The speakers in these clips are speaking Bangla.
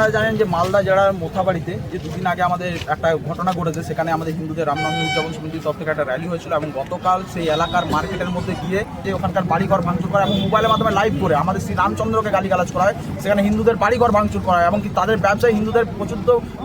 আপনারা জানেন যে মালদা জেলার মোথাবাড়িতে যে দুদিন আগে আমাদের একটা ঘটনা ঘটেছে, সেখানে আমাদের হিন্দুদের রামনবমী উদযাপন সমিতির তরফ থেকে একটা র্যালি হয়েছিল এবং গতকাল সেই এলাকার মার্কেটের মধ্যে গিয়ে যে ওখানকার বাড়িঘর ভাঙচুর করা এবং মোবাইলের মাধ্যমে লাইভ করে আমাদের শ্রী রামচন্দ্রকে গালিগালাজ করা হয়, সেখানে হিন্দুদের বাড়িঘর ভাঙচুর করা হয় এবং তাদের ব্যবসায় হিন্দুদের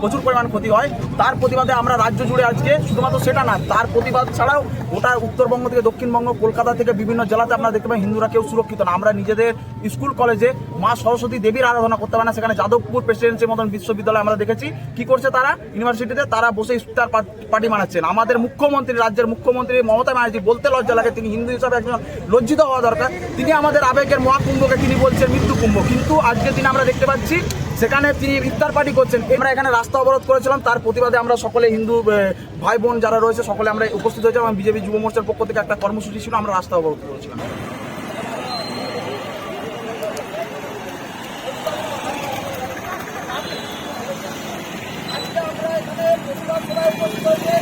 প্রচুর পরিমাণ ক্ষতি হয়। তার প্রতিবাদে আমরা রাজ্য জুড়ে আজকে শুধুমাত্র সেটা না, তার প্রতিবাদ ছাড়াও ওটা উত্তরবঙ্গ থেকে দক্ষিণবঙ্গ, কলকাতা থেকে বিভিন্ন জেলাতে আপনারা দেখতে পাবেন হিন্দুরা কেউ সুরক্ষিত না। আমরা নিজেদের স্কুল কলেজে মা সরস্বতী দেবীর আরাধনা করতে পারে না, সেখানে যাদবপুর প্রেসিডেন্সির মতন বিশ্ববিদ্যালয় আমরা দেখেছি কি করছে তারা, ইউনিভার্সিটিতে তারা বসে ইফতার পার্টি মানাচ্ছেন। আমাদের মুখ্যমন্ত্রী, রাজ্যের মুখ্যমন্ত্রী মমতা ব্যানার্জি, বলতে লজ্জা লাগে, তিনি হিন্দু হিসাবে একজন লজ্জিত হওয়া দরকার। তিনি আমাদের আবেগের মহাকুম্ভকে তিনি বলছেন মৃত্যু কুম্ভ, কিন্তু আজকের দিনে আমরা দেখতে পাচ্ছি সেখানে তিনি ইফতার পার্টি করছেন। আমরা এখানে রাস্তা অবরোধ করেছিলাম, তার প্রতিবাদে আমরা সকলে হিন্দু ভাই বোন যারা রয়েছে সকলে আমরা উপস্থিত হয়েছিলাম এবং বিজেপি যুব মোর্চার পক্ষ থেকে একটা কর্মসূচি ছিল, আমরা রাস্তা অবরোধ করেছিলাম। আজকে আমরা এখানে